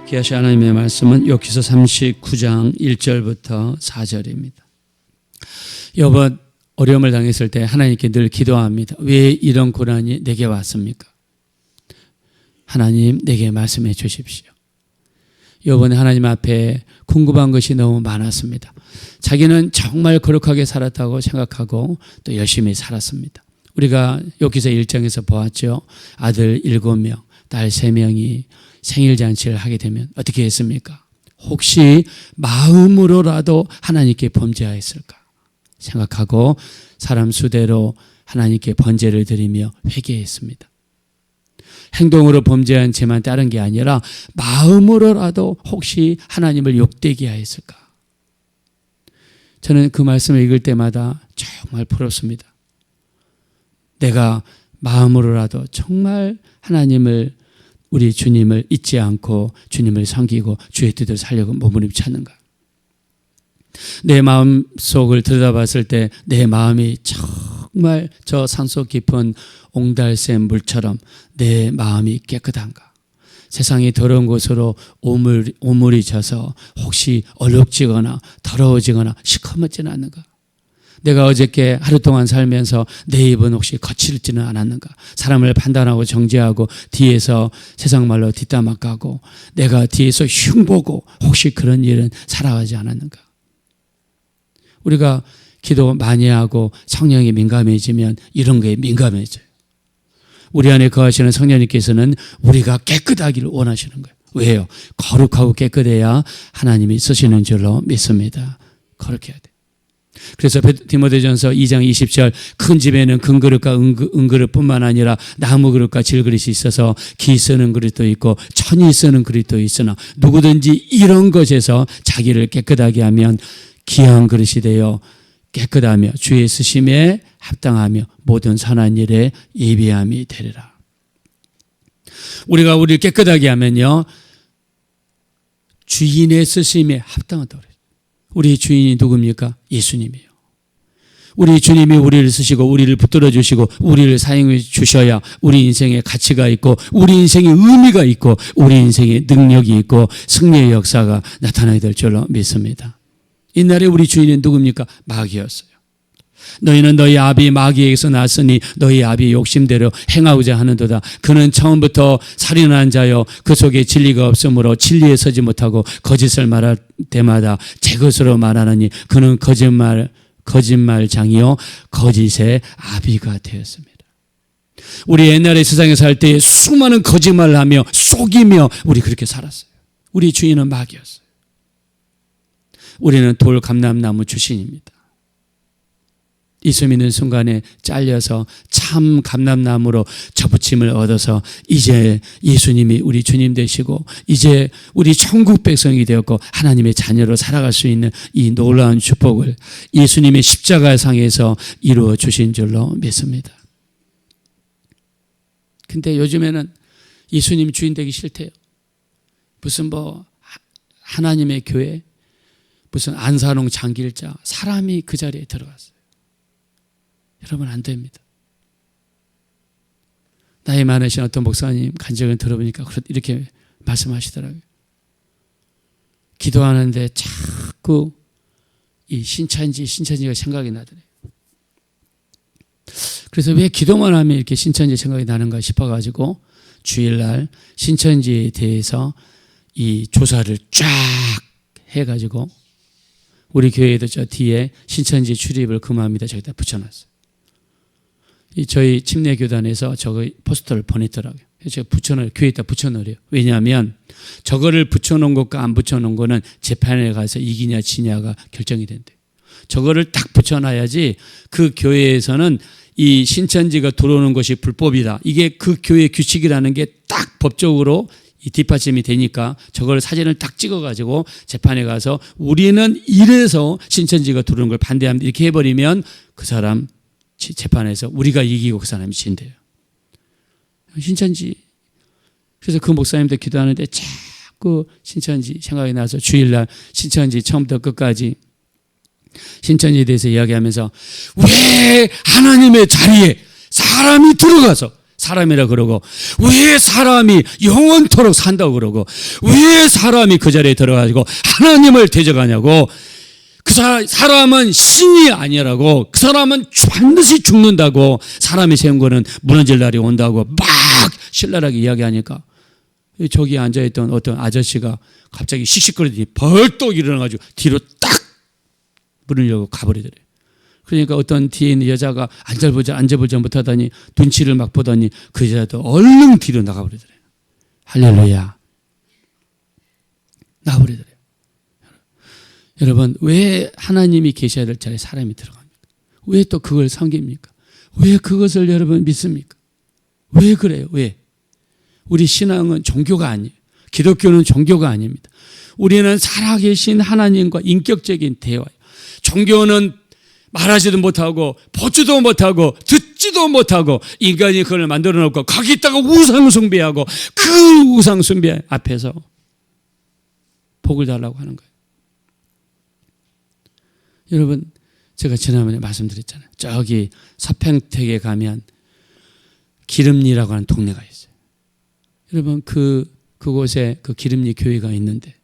귀하신 하나님의 말씀은 욥기서 39장 1절부터 4절입니다. 욥은 어려움을 당했을 때 하나님께 늘 기도합니다. 왜 이런 고난이 내게 왔습니까? 하나님, 내게 말씀해 주십시오. 욥은 하나님 앞에 궁금한 것이 너무 많았습니다. 자기는 정말 거룩하게 살았다고 생각하고 또 열심히 살았습니다. 우리가 욥기서 1장에서 보았죠. 아들 7명, 딸 3명이 생일잔치를 하게 되면 어떻게 했습니까? 혹시 마음으로라도 하나님께 범죄하였을까 생각하고 사람 수대로 하나님께 번제를 드리며 회개했습니다. 행동으로 범죄한 죄만 따른 게 아니라 마음으로라도 혹시 하나님을 욕되게 하였을까? 저는 그 말씀을 읽을 때마다 정말 부럽습니다. 내가 마음으로라도 정말 하나님을, 우리 주님을 잊지 않고 주님을 섬기고 주의 뜻을 살려고 몸부림쳤는가? 내 마음속을 들여다봤을 때 내 마음이 정말 저 산속 깊은 옹달샘 물처럼 내 마음이 깨끗한가? 세상이 더러운 곳으로 오물이 져서 혹시 얼룩지거나 더러워지거나 시커멓지는 않는가? 내가 어저께 하루 동안 살면서 내 입은 혹시 거칠지는 않았는가? 사람을 판단하고 정죄하고 뒤에서 세상 말로 뒷담화 까고 내가 뒤에서 흉보고 혹시 그런 일은 살아가지 않았는가? 우리가 기도 많이 하고 성령이 민감해지면 이런 거에 민감해져요. 우리 안에 거하시는 성령님께서는 우리가 깨끗하기를 원하시는 거예요. 왜요? 거룩하고 깨끗해야 하나님이 쓰시는 줄로 믿습니다. 거룩해야 돼. 그래서 디모데전서 2장 20절 큰 집에는 큰 그릇과 은그릇뿐만 아니라 나무 그릇과 질그릇이 있어서 기 쓰는 그릇도 있고 천이 쓰는 그릇도 있으나 누구든지 이런 것에서 자기를 깨끗하게 하면 귀한 그릇이 되어 깨끗하며 주의 쓰심에 합당하며 모든 선한 일에 예비함이 되리라. 우리가 우리를 깨끗하게 하면요 주인의 쓰심에 합당하다고 그래요. 우리 주인이 누굽니까? 예수님이에요. 우리 주님이 우리를 쓰시고 우리를 붙들어 주시고 우리를 사용해 주셔야 우리 인생에 가치가 있고 우리 인생에 의미가 있고 우리 인생에 능력이 있고 승리의 역사가 나타나야 될 줄로 믿습니다. 옛날에 우리 주인은 누굽니까? 마귀였어요. 너희는 너희 아비 마귀에게서 났으니 너희 아비 욕심대로 행하고자 하는도다. 그는 처음부터 살인한 자요 그 속에 진리가 없으므로 진리에 서지 못하고 거짓을 말할 때마다 제 것으로 말하느니 그는 거짓말장이요 거짓의 아비가 되었습니다. 우리 옛날에 세상에 살 때 수많은 거짓말을 하며 속이며 우리 그렇게 살았어요. 우리 주인은 마귀였어요. 우리는 돌 감람나무 출신입니다. 예수 믿는 순간에 잘려서 참 감람나무로 접붙임을 얻어서 이제 예수님이 우리 주님 되시고 이제 우리 천국 백성이 되었고 하나님의 자녀로 살아갈 수 있는 이 놀라운 축복을 예수님의 십자가상에서 이루어 주신 줄로 믿습니다. 근데 요즘에는 예수님 주인 되기 싫대요. 무슨 하나님의 교회 무슨 안산홍 장길자 사람이 그 자리에 들어갔어요. 여러분 안 됩니다. 나이 많으신 어떤 목사님 간증을 들어보니까 이렇게 말씀하시더라고요. 기도하는데 자꾸 이 신천지가 생각이 나더래요. 그래서 왜 기도만 하면 이렇게 신천지 생각이 나는가 싶어가지고 주일날 신천지에 대해서 이 조사를 쫙 해가지고 우리 교회에도 저 뒤에 신천지 출입을 금합니다. 저기다 붙여놨어요. 저희 침례교단에서 저거 포스터를 보냈더라고요. 제가 교회에다 붙여놓으래요. 왜냐하면 저거를 붙여놓은 것과 안 붙여놓은 거는 재판에 가서 이기냐 지냐가 결정이 된대요. 저거를 딱 붙여놔야지 그 교회에서는 이 신천지가 들어오는 것이 불법이다. 이게 그 교회 규칙이라는 게 딱 법적으로 이 뒷받침이 되니까 저걸 사진을 딱 찍어가지고 재판에 가서 우리는 이래서 신천지가 들어오는 걸 반대합니다. 이렇게 해버리면 그 사람 재판에서 우리가 이기고 그 사람이 진대요. 신천지. 그래서 그 목사님들 기도하는데 자꾸 신천지 생각이 나서 주일날 신천지 처음부터 끝까지 신천지에 대해서 이야기하면서 왜 하나님의 자리에 사람이 들어가서 사람이라 그러고, 왜 사람이 영원토록 산다고 그러고, 왜 사람이 그 자리에 들어가지고 하나님을 대적하냐고. 그 사람은 신이 아니라고, 그 사람은 반드시 죽는다고, 사람이 세운 거는 무너질 날이 온다고 막 신랄하게 이야기하니까 저기 앉아있던 어떤 아저씨가 갑자기 씩씩거리더니 벌떡 일어나가지고 뒤로 딱 문을 열고 가버리더래요. 그러니까 어떤 뒤에 있는 여자가 앉아보자 못하다니 눈치를 막 보더니 그 여자도 얼른 뒤로 나가버리더래요. 할렐루야. 나가버리더래요. 여러분, 왜 하나님이 계셔야 될 자리에 사람이 들어갑니까? 왜 또 그걸 섬깁니까? 왜 그것을 여러분 믿습니까? 왜 그래요? 왜? 우리 신앙은 종교가 아니에요. 기독교는 종교가 아닙니다. 우리는 살아계신 하나님과 인격적인 대화예요. 종교는 말하지도 못하고 보지도 못하고 듣지도 못하고 인간이 그걸 만들어 놓고 거기다가 우상 숭배하고 그 우상 숭배 앞에서 복을 달라고 하는 거예요. 여러분, 제가 지난번에 말씀드렸잖아요. 저기 서평택에 가면 기름리라고 하는 동네가 있어요. 여러분, 그곳에 그 기름리 교회가 있는데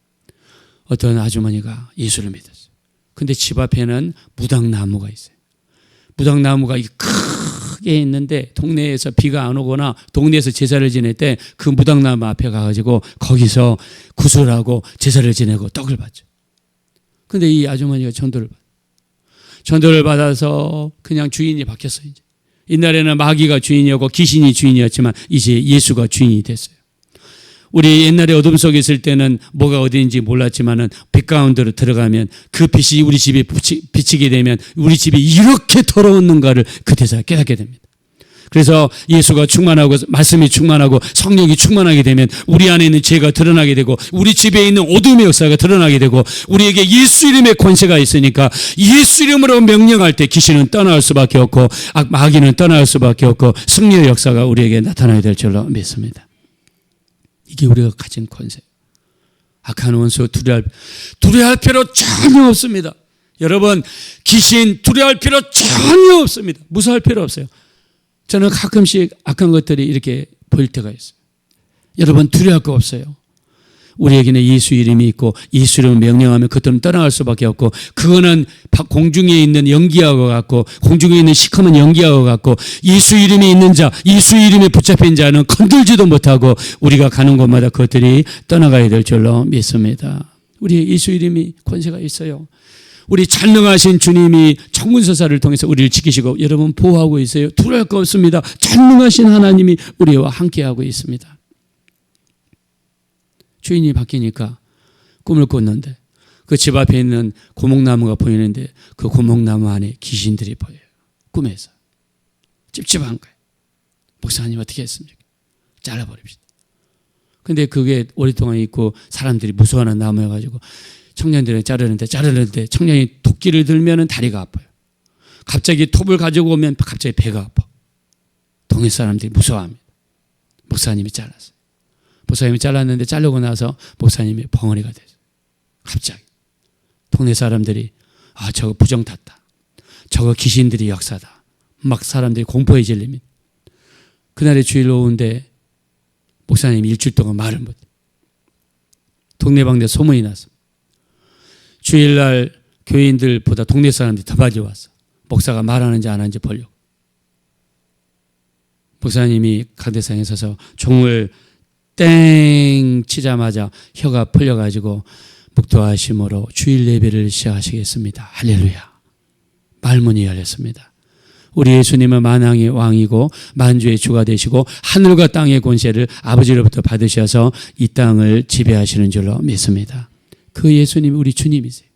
어떤 아주머니가 예수를 믿었어요. 근데 집 앞에는 무당나무가 있어요. 무당나무가 크게 있는데 동네에서 비가 안 오거나 동네에서 제사를 지낼 때 그 무당나무 앞에 가가지고 거기서 구슬하고 제사를 지내고 떡을 받죠. 근데 이 아주머니가 전도를 받아서 그냥 주인이 바뀌었어요. 이제. 옛날에는 마귀가 주인이었고 귀신이 주인이었지만 이제 예수가 주인이 됐어요. 우리 옛날에 어둠 속에 있을 때는 뭐가 어디인지 몰랐지만은 빛 가운데로 들어가면 그 빛이 우리 집에 비치게 되면 우리 집이 이렇게 더러웠는가를 그때서 깨닫게 됩니다. 그래서 예수가 충만하고 말씀이 충만하고 성령이 충만하게 되면 우리 안에 있는 죄가 드러나게 되고 우리 집에 있는 어둠의 역사가 드러나게 되고 우리에게 예수 이름의 권세가 있으니까 예수 이름으로 명령할 때 귀신은 떠나갈 수밖에 없고 마귀는 떠나갈 수밖에 없고 승리의 역사가 우리에게 나타나야 될 줄로 믿습니다. 이게 우리가 가진 권세. 악한 원수 두려워할 필요 전혀 없습니다. 여러분, 귀신 두려워할 필요 전혀 없습니다. 무서워할 필요 없어요. 저는 가끔씩 악한 것들이 이렇게 보일 때가 있어요. 여러분, 두려워할 거 없어요. 우리에게는 예수 이름이 있고 예수 이름을 명령하면 그것들은 떠나갈 수밖에 없고 그거는 공중에 있는 연기하고 같고 공중에 있는 시커먼 연기하고 같고 예수 이름이 있는 자, 예수 이름에 붙잡힌 자는 건들지도 못하고 우리가 가는 곳마다 그것들이 떠나가야 될 줄로 믿습니다. 우리 예수 이름이 권세가 있어요. 우리 전능하신 주님이 천군서사를 통해서 우리를 지키시고 여러분 보호하고 있어요. 두려울 거 없습니다. 전능하신 하나님이 우리와 함께하고 있습니다. 주인이 바뀌니까 꿈을 꿨는데 그 집 앞에 있는 고목나무가 보이는데 그 고목나무 안에 귀신들이 보여요. 꿈에서. 찝찝한 거예요. 목사님 어떻게 했습니까? 잘라버립시다. 근데 그게 오랫동안 있고 사람들이 무서워하는 나무여가지고 청년들이 자르는데 청년이 도끼를 들면 다리가 아파요. 갑자기 톱을 가지고 오면 갑자기 배가 아파. 동네 사람들이 무서워합니다. 목사님이 잘랐어요. 목사님이 잘랐는데 자르고 나서 목사님이 벙어리가 됐어요. 갑자기. 동네 사람들이 저거 부정 탔다. 저거 귀신들이 역사다. 막 사람들이 공포에 질립니다. 그날에 주일 오후인데 목사님이 일주일 동안 말을 못해요. 동네방네 소문이 났습니다. 주일날 교인들보다 동네 사람들이 더 많이 왔어. 목사가 말하는지 안 하는지 보려고. 목사님이 강대상에 서서 종을 땡 치자마자 혀가 풀려가지고 묵도하심으로 주일 예배를 시작하시겠습니다. 할렐루야. 말문이 열렸습니다. 우리 예수님은 만왕의 왕이고 만주의 주가 되시고 하늘과 땅의 권세를 아버지로부터 받으셔서 이 땅을 지배하시는 줄로 믿습니다. 그 예수님이 우리 주님이세요.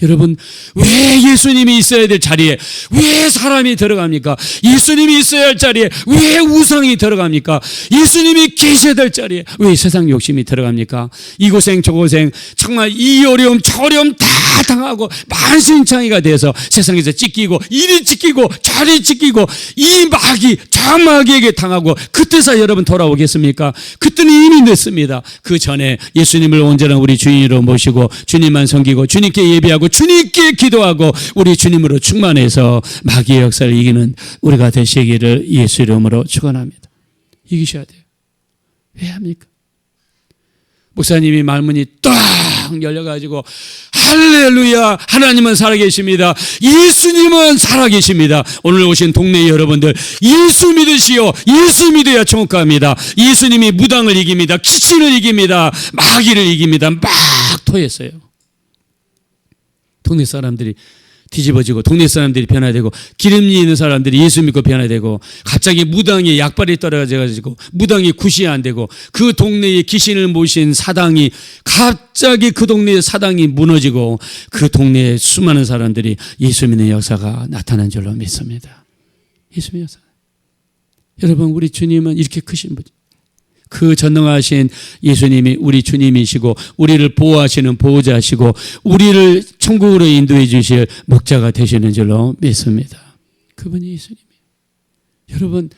여러분, 왜 예수님이 있어야 될 자리에 왜 사람이 들어갑니까? 예수님이 있어야 할 자리에 왜 우상이 들어갑니까? 예수님이 계셔야 될 자리에 왜 세상 욕심이 들어갑니까? 이 고생 저 고생 정말 이 어려움 저 어려움 다 당하고 만신창이가 돼서 세상에서 찢기고 이리 찢기고 저리 찢기고 이 마귀 저 마귀에게 당하고 그때서 여러분 돌아오겠습니까? 그때는 이미 늦습니다. 그 전에 예수님을 온전한 우리 주인으로 모시고 주님만 섬기고 주님께 예배하고 주님께 기도하고 우리 주님으로 충만해서 마귀의 역사를 이기는 우리가 되시기를 예수 이름으로 축원합니다. 이기셔야 돼요. 왜 합니까? 목사님이 말문이 딱 열려가지고 할렐루야, 하나님은 살아계십니다, 예수님은 살아계십니다. 오늘 오신 동네 여러분들, 예수 믿으시오. 예수 믿어야 천국 갑니다. 예수님이 무당을 이깁니다. 귀신을 이깁니다. 마귀를 이깁니다. 막 토했어요. 동네 사람들이 뒤집어지고, 동네 사람들이 변화되고, 기름이 있는 사람들이 예수 믿고 변화되고, 갑자기 무당이 약발이 떨어져가지고 무당이 굿이 안 되고, 그 동네에 귀신을 모신 사당이 갑자기 그 동네의 사당이 무너지고, 그 동네에 수많은 사람들이 예수 믿는 역사가 나타난 줄로 믿습니다. 예수 믿는 역사. 여러분, 우리 주님은 이렇게 크신 분이에요. 그 전능하신 예수님이 우리 주님이시고, 우리를 보호하시는 보호자시고, 우리를 천국으로 인도해 주실 목자가 되시는 줄로 믿습니다. 그분이 예수님이에요. 여러분,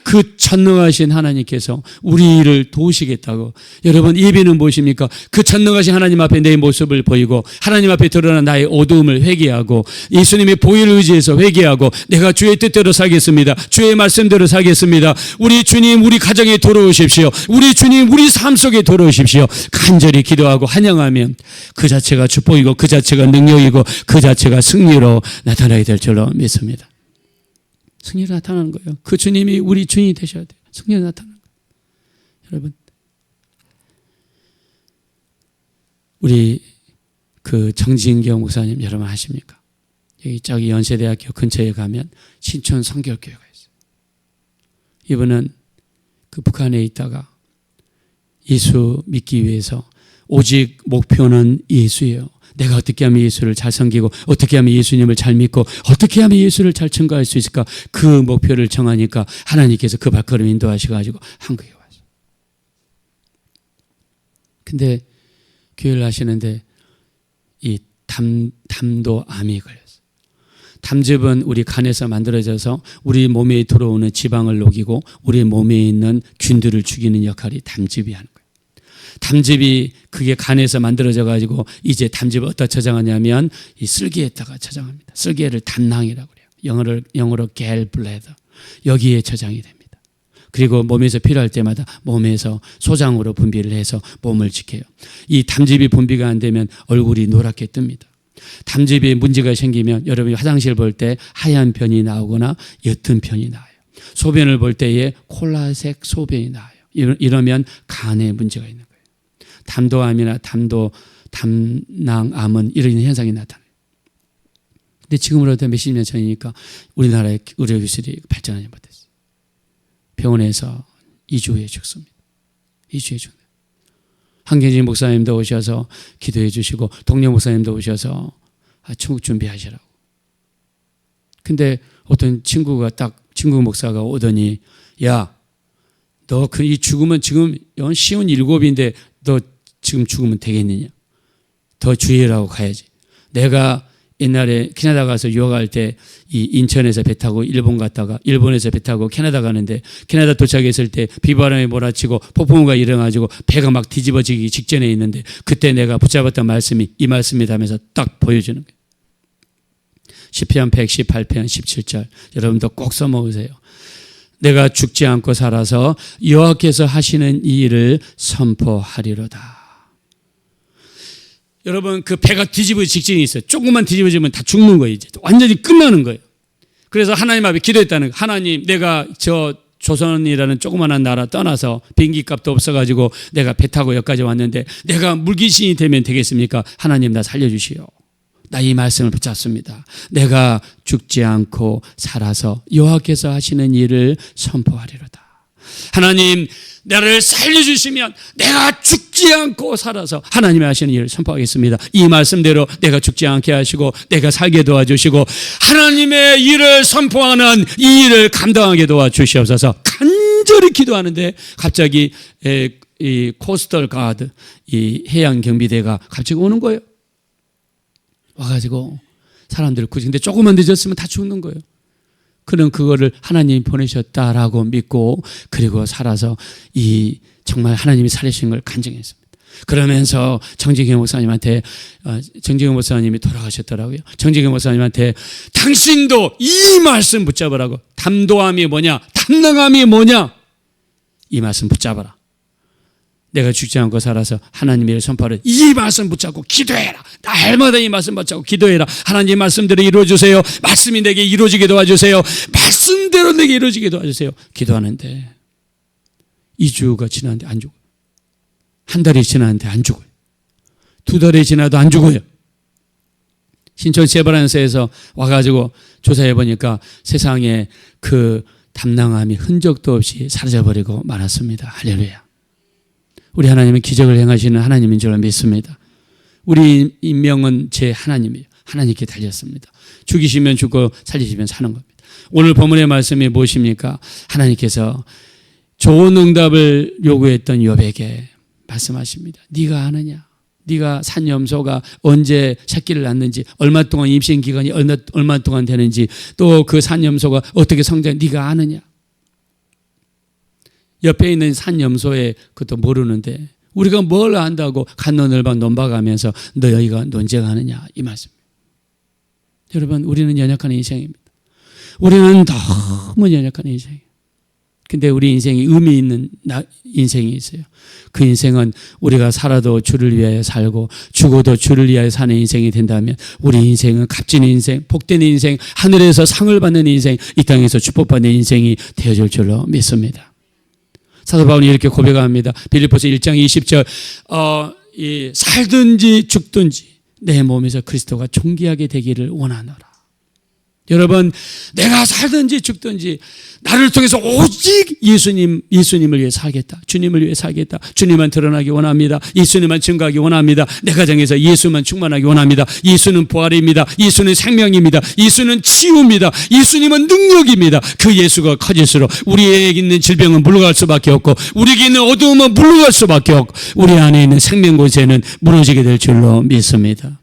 그 전능하신 하나님께서 우리를 도우시겠다고. 여러분, 예배는 무엇입니까? 그 전능하신 하나님 앞에 내 모습을 보이고, 하나님 앞에 드러난 나의 어두움을 회개하고, 예수님의 보혈을 의지해서 회개하고, 내가 주의 뜻대로 살겠습니다, 주의 말씀대로 살겠습니다, 우리 주님 우리 가정에 돌아오십시오, 우리 주님 우리 삶 속에 돌아오십시오, 간절히 기도하고 환영하면 그 자체가 축복이고, 그 자체가 능력이고, 그 자체가 승리로 나타나게 될 줄로 믿습니다. 승리로 나타나는 거예요. 그 주님이 우리 주인이 되셔야 돼요. 승리로 나타나는 거예요. 여러분, 우리 그 정진경 목사님 여러분 아십니까? 여기 저기 연세대학교 근처에 가면 신촌 성결교회가 있어요. 이분은 그 북한에 있다가 예수 믿기 위해서 오직 목표는 예수예요. 내가 어떻게 하면 예수를 잘 섬기고, 어떻게 하면 예수님을 잘 믿고, 어떻게 하면 예수를 잘 증거할 수 있을까? 그 목표를 정하니까 하나님께서 그 발걸음 인도하셔가지고 한국에 왔어요. 근데 교회를 하시는데 이 담도암이 걸렸어요. 담즙은 우리 간에서 만들어져서 우리 몸에 들어오는 지방을 녹이고 우리 몸에 있는 균들을 죽이는 역할이 담즙이 하는 거예요. 담즙이 그게 간에서 만들어져 가지고 이제 담즙을 어디다 저장하냐면 이 쓸개에다가 저장합니다. 쓸개를 담낭이라고 그래요. 영어로 gallbladder. 여기에 저장이 됩니다. 그리고 몸에서 필요할 때마다 몸에서 소장으로 분비를 해서 몸을 지켜요. 이 담즙이 분비가 안 되면 얼굴이 노랗게 뜹니다. 담즙에 문제가 생기면 여러분이 화장실 볼 때 하얀 편이 나오거나 옅은 편이 나와요. 소변을 볼 때에 콜라색 소변이 나와요. 이러면 간에 문제가 있는 거예요. 담도암이나 담낭암은 이런 현상이 나타나요. 근데 지금으로부터 몇십 년 전이니까 우리나라의 의료기술이 발전하지 못했어요. 병원에서 2주 후에 죽습니다. 2주에 죽는. 한경진 목사님도 오셔서 기도해 주시고, 동료 목사님도 오셔서 천국 준비하시라고. 근데 어떤 친구 목사가 오더니, 야, 너 이 죽으면 지금 57인데 너 지금 죽으면 되겠느냐? 더 주의하라고 가야지. 내가 옛날에 캐나다 가서 유학할 때 이 인천에서 배 타고 일본 갔다가 일본에서 배 타고 캐나다 가는데, 캐나다 도착했을 때 비바람이 몰아치고 폭풍우가 일어나가지고 배가 막 뒤집어지기 직전에 있는데, 그때 내가 붙잡았던 말씀이 이 말씀이다 하면서 딱 보여주는 거예요. 시편 118편 17절 여러분도 꼭 써먹으세요. 내가 죽지 않고 살아서 여호와께서 하시는 이 일을 선포하리로다. 여러분, 그 배가 뒤집어질 직전이 있어요. 조금만 뒤집어지면 다 죽는 거예요. 이제 완전히 끝나는 거예요. 그래서 하나님 앞에 기도했다는 거예요. 하나님, 내가 저 조선이라는 조그마한 나라 떠나서 비행기 값도 없어가지고 내가 배 타고 여기까지 왔는데 내가 물귀신이 되면 되겠습니까? 하나님, 나 살려주시오. 나 이 말씀을 붙잡습니다. 내가 죽지 않고 살아서 여호와께서 하시는 일을 선포하리로다. 하나님, 나를 살려주시면 내가 죽지 않고 살아서 하나님이 하시는 일을 선포하겠습니다. 이 말씀대로 내가 죽지 않게 하시고 내가 살게 도와주시고 하나님의 일을 선포하는 이 일을 감당하게 도와주시옵소서. 간절히 기도하는데 갑자기 이 코스털 가드, 이 해양 경비대가 갑자기 오는 거예요. 와가지고 사람들을 구지. 근데 조금만 늦었으면 다 죽는 거예요. 그는 그거를 하나님이 보내셨다라고 믿고, 그리고 살아서 이 정말 하나님이 살리신 걸 간증했습니다. 그러면서 정진경 목사님이 돌아가셨더라고요. 정진경 목사님한테 당신도 이 말씀 붙잡으라고. 담도암이 뭐냐? 담낭암이 뭐냐? 이 말씀 붙잡아라. 내가 죽지 않고 살아서 하나님의 일을 선포하라. 이 말씀 붙잡고 기도해라. 날마다 이 말씀 붙잡고 기도해라. 하나님의 말씀대로 이루어주세요. 말씀이 내게 이루어지게 도와주세요. 말씀대로 내게 이루어지게 도와주세요. 기도하는데 2주가 지났는데 안 죽어요. 한 달이 지났는데 안 죽어요. 2달이 지나도 안 죽어요. 신촌 세브란스에서 와가지고 조사해 보니까 세상에 그 담낭함이 흔적도 없이 사라져버리고 말았습니다. 할렐루야. 우리 하나님은 기적을 행하시는 하나님인 줄 믿습니다. 우리 인명은 제 하나님이에요. 하나님께 달렸습니다. 죽이시면 죽고 살리시면 사는 겁니다. 오늘 본문의 말씀이 무엇입니까? 하나님께서 좋은 응답을 요구했던 욥에게 말씀하십니다. 네가 아느냐? 네가 산 염소가 언제 새끼를 낳는지, 얼마 동안 임신 기간이 얼마 동안 되는지, 또 그 산 염소가 어떻게 성장, 네가 아느냐? 옆에 있는 산 염소의 그것도 모르는데 우리가 뭘 안다고 간논을박 논박하면서 너희가 논쟁하느냐 이 말씀. 여러분, 우리는 연약한 인생입니다. 우리는 너무 연약한 인생이에요. 근데 우리 인생이 의미 있는 인생이 있어요. 그 인생은 우리가 살아도 주를 위하여 살고 죽어도 주를 위하여 사는 인생이 된다면 우리 인생은 값진 인생, 복된 인생, 하늘에서 상을 받는 인생, 이 땅에서 축복받는 인생이 되어질 줄로 믿습니다. 사도 바울이 이렇게 고백합니다. 빌립보서 1장 20절 살든지 죽든지 내 몸에서 그리스도가 존귀하게 되기를 원하노라. 여러분, 내가 살든지 죽든지 나를 통해서 오직 예수님을 위해 살겠다. 주님을 위해 살겠다. 주님만 드러나기 원합니다. 예수님만 증거하기 원합니다. 내 가정에서 예수만 충만하기 원합니다. 예수는 부활입니다. 예수는 생명입니다. 예수는 치유입니다. 예수님은 능력입니다. 그 예수가 커질수록 우리에게 있는 질병은 물러갈 수밖에 없고 우리에게 있는 어두움은 물러갈 수밖에 없고 우리 안에 있는 생명 권세는 무너지게 될 줄로 믿습니다.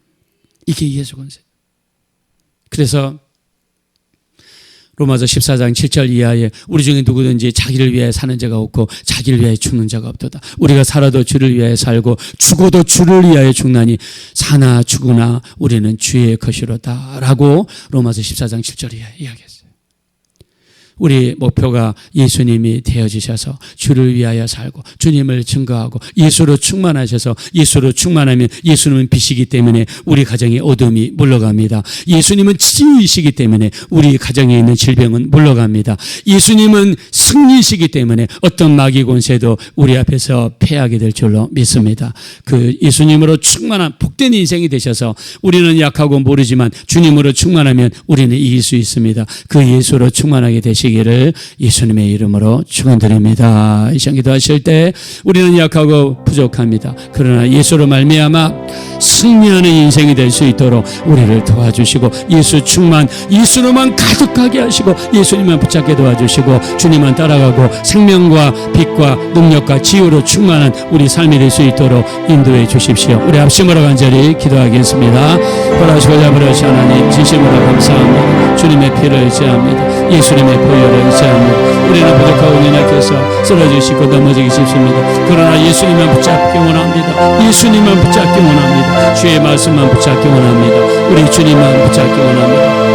이게 예수 권세. 그래서 로마서 14장 7절 이하에 우리 중에 누구든지 자기를 위해 사는 자가 없고 자기를 위해 죽는 자가 없도다. 우리가 살아도 주를 위하여 살고 죽어도 주를 위하여 죽나니 사나 죽으나 우리는 주의 것이로다 라고 로마서 14장 7절 이하에 이야기했어요. 우리 목표가 예수님이 되어지셔서 주를 위하여 살고 주님을 증거하고 예수로 충만하셔서 예수로 충만하면 예수님은 빛이기 때문에 우리 가정의 어둠이 물러갑니다. 예수님은 치유이시기 때문에 우리 가정에 있는 질병은 물러갑니다. 예수님은 승리이시기 때문에 어떤 마귀 권세도 우리 앞에서 패하게 될 줄로 믿습니다. 그 예수님으로 충만한 복된 인생이 되셔서 우리는 약하고 모르지만 주님으로 충만하면 우리는 이길 수 있습니다. 그 예수로 충만하게 되시기를 예수님의 이름으로 축원드립니다. 이 시간 기도하실 때 우리는 약하고 부족합니다. 그러나 예수로 말미암아 승리하는 인생이 될 수 있도록 우리를 도와주시고 예수 충만, 예수로만 가득하게 하시고 예수님만 붙잡게 도와주시고 주님만 따라가고 생명과 빛과 능력과 지혜로 충만한 우리 삶이 될 수 있도록 인도해 주십시오. 우리 합심으로 간절히 기도하겠습니다. 보라시고 잡으려시 하나님 진심으로 감사합니다. 주님의 피를 의지합니다. 예수님의 보혈을 의지합니다. 우리는 부족하고 연약해서 쓰러지시고 넘어지기 쉽습니다. 그러나 예수님만 붙잡기 원합니다. 예수님만 붙잡기 원합니다. 주의 말씀만 붙잡기 원합니다. 우리 주님만 붙잡기 원합니다.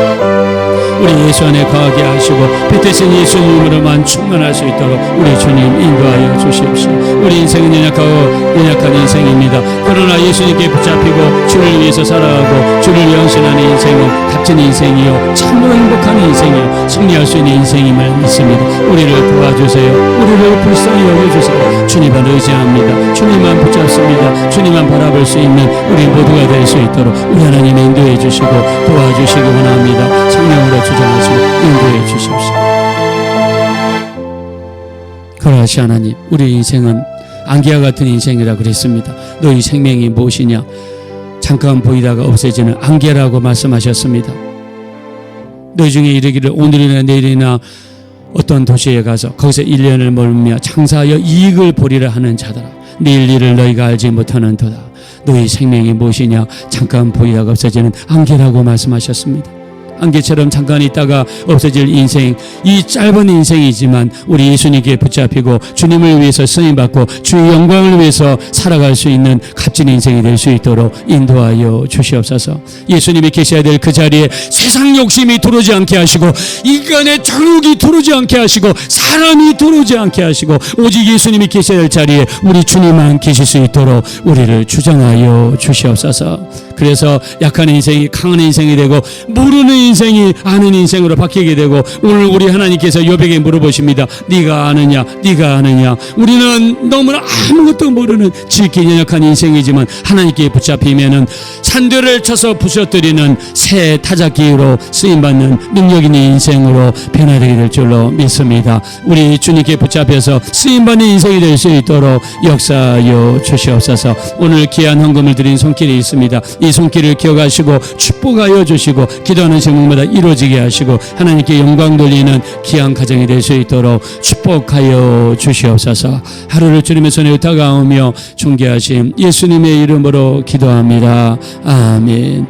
우리 예수 안에 거하게 하시고 빛 대신 예수님으로만 충만할 수 있도록 우리 주님 인도하여 주십시오. 우리 인생은 연약한 인생입니다. 그러나 예수님께 붙잡히고 주를 위해서 살아가고 주를 영신하는 인생은 값진 인생이요 참으로 행복한 인생이요 승리할 수 있는 인생임을 믿습니다. 우리를 도와주세요. 우리를 불쌍히 여겨주세요. 주님만 의지합니다. 주님만 붙잡습니다. 주님만 바라볼 수 있는 우리 모두가 될 수 있도록 우리 하나님 인도해 주시고 도와주시기 원합니다. 성령으로 주장하시고 인도해 주십시오. 그러하시 하나님, 우리 인생은 안개와 같은 인생이라 그랬습니다. 너희 생명이 무엇이냐? 잠깐 보이다가 없어지는 안개라고 말씀하셨습니다. 너희 중에 이르기를 오늘이나 내일이나 어떤 도시에 가서 거기서 1년을 머물며 장사하여 이익을 보리라 하는 자들아, 내일 일을 너희가 알지 못하는도다. 너희 생명이 무엇이냐? 잠깐 보이다가 없어지는 안개라고 말씀하셨습니다. 안개처럼 잠깐 있다가 없어질 인생, 이 짧은 인생이지만 우리 예수님께 붙잡히고 주님을 위해서 쓰임받고 주의 영광을 위해서 살아갈 수 있는 값진 인생이 될 수 있도록 인도하여 주시옵소서. 예수님이 계셔야 될 그 자리에 세상 욕심이 들어오지 않게 하시고 인간의 정욕이 들어오지 않게 하시고 사람이 들어오지 않게 하시고 오직 예수님이 계셔야 될 자리에 우리 주님만 계실 수 있도록 우리를 주장하여 주시옵소서. 그래서 약한 인생이 강한 인생이 되고 모르는 인생이 아는 인생으로 바뀌게 되고, 오늘 우리 하나님께서 욥에게 물어보십니다. 네가 아느냐? 네가 아느냐? 우리는 너무나 아무것도 모르는 지극히 연약한 인생이지만 하나님께 붙잡히면은 산들을 쳐서 부셔뜨리는 새 타작기로 쓰임받는 능력 있는 인생으로 변화되게 될 줄로 믿습니다. 우리 주님께 붙잡혀서 쓰임받는 인생이 될 수 있도록 역사하여 주시옵소서. 오늘 귀한 헌금을 드린 손길이 있습니다. 이 손길을 기억하시고 축복하여 주시고 기도하는 제목마다 이루어지게 하시고 하나님께 영광 돌리는 귀한 가정이 될 수 있도록 축복하여 주시옵소서. 하루를 주님의 손에 다가오며 존귀하신 예수님의 이름으로 기도합니다. 아멘.